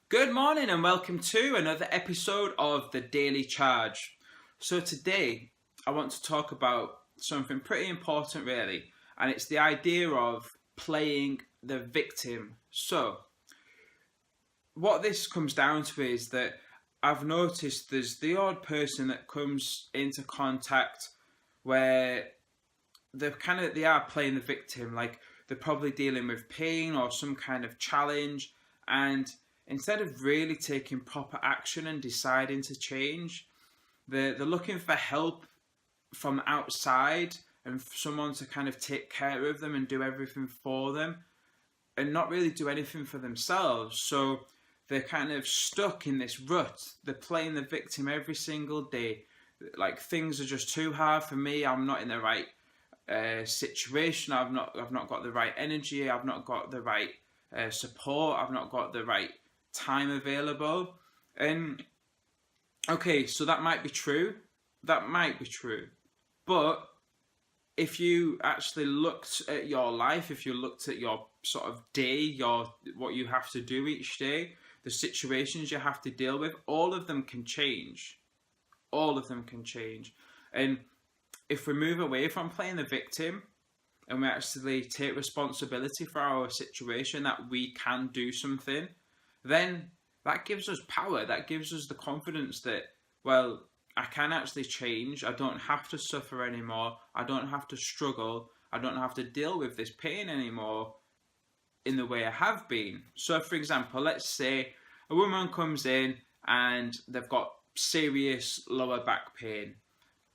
Good morning and welcome to another episode of The Daily Charge. So today I want to talk about something pretty important really, and it's the idea of playing the victim. So what this comes down to is that I've noticed there's the odd person that comes into contact where they are playing the victim, like they're probably dealing with pain or some kind of challenge, and instead of really taking proper action and deciding to change, they're looking for help from outside and for someone to kind of take care of them and do everything for them and not really do anything for themselves. So they're kind of stuck in this rut. They're playing the victim every single day. Like, things are just too hard for me. I'm not in the right situation. I've not got the right energy. I've not got the right support. I've not got the right time available. And okay, so that might be true. But if you actually looked at your life, if you looked at your sort of day, your what you have to do each day, the situations you have to deal with, all of them can change. All of them can change. And if we move away from playing the victim and we actually take responsibility for our situation, that we can do something, then that gives us power. That gives us the confidence that, well, I can actually change. I don't have to suffer anymore. I don't have to struggle. I don't have to deal with this pain anymore in the way I have been. So, for example, let's say a woman comes in and they've got serious lower back pain,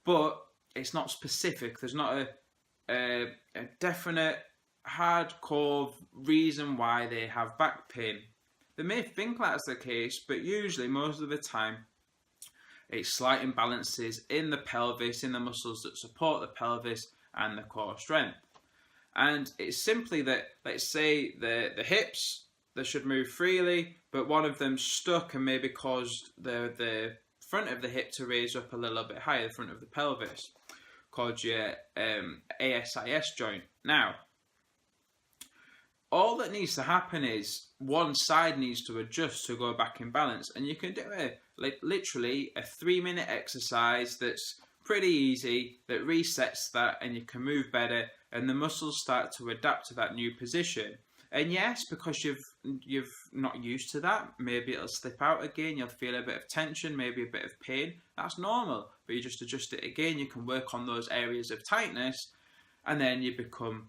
but it's not specific. There's not a definite, hardcore reason why they have back pain. They may think that's the case, but usually, most of the time, it's slight imbalances in the pelvis, in the muscles that support the pelvis and the core strength. And it's simply that, let's say, the hips, they should move freely, but one of them's stuck and maybe caused the front of the hip to raise up a little bit higher, the front of the pelvis, called your ASIS joint. Now, all that needs to happen is one side needs to adjust to go back in balance, and you can do literally a 3-minute exercise that's pretty easy, that resets that, and you can move better, and the muscles start to adapt to that new position. And yes, because you've not used to that, maybe it'll slip out again, you'll feel a bit of tension, maybe a bit of pain. That's normal, but you just adjust it again. You can work on those areas of tightness, and then you become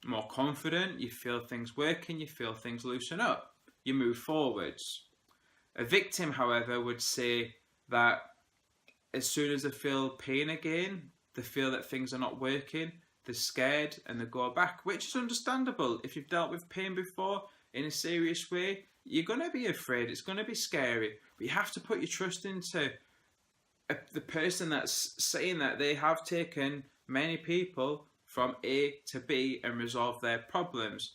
more confident, you feel things working, you feel things loosen up, you move forwards. A victim, however, would say that as soon as they feel pain again, they feel that things are not working, they're scared and they go back, which is understandable. If you've dealt with pain before in a serious way, you're going to be afraid, it's going to be scary, but you have to put your trust into the person that's saying that they have taken many people from A to B and resolve their problems.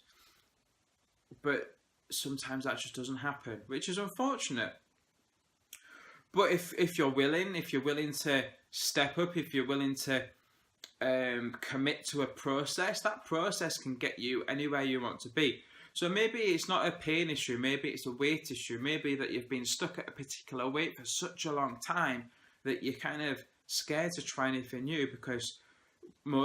But sometimes that just doesn't happen, which is unfortunate. But if you're willing to step up, if you're willing to commit to a process, that process can get you anywhere you want to be. So maybe it's not a pain issue, maybe it's a weight issue, maybe that you've been stuck at a particular weight for such a long time that you're kind of scared to try anything new, because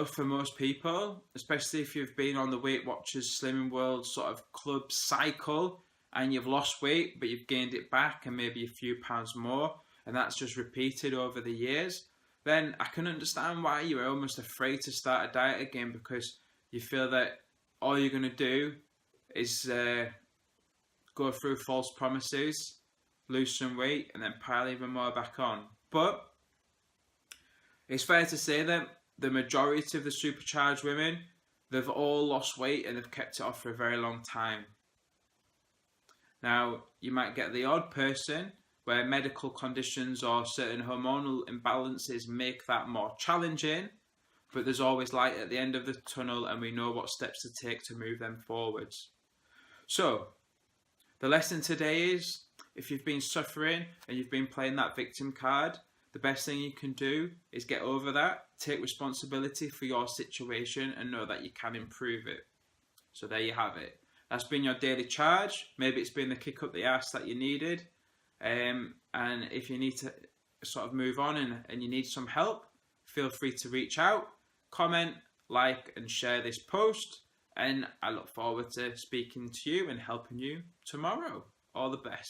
for most people, especially if you've been on the Weight Watchers Slimming World sort of club cycle and you've lost weight but you've gained it back and maybe a few pounds more, and that's just repeated over the years, then I can understand why you're almost afraid to start a diet again, because you feel that all you're going to do is go through false promises, lose some weight, and then pile even more back on. But it's fair to say that the majority of the supercharged women, they've all lost weight and they've kept it off for a very long time. Now, you might get the odd person where medical conditions or certain hormonal imbalances make that more challenging, but there's always light at the end of the tunnel and we know what steps to take to move them forwards. So, the lesson today is, if you've been suffering and you've been playing that victim card, the best thing you can do is get over that, take responsibility for your situation and know that you can improve it. So there you have it. That's been your daily charge. Maybe it's been the kick up the arse that you needed. And if you need to sort of move on and you need some help, feel free to reach out, comment, like, and share this post. And I look forward to speaking to you and helping you tomorrow. All the best.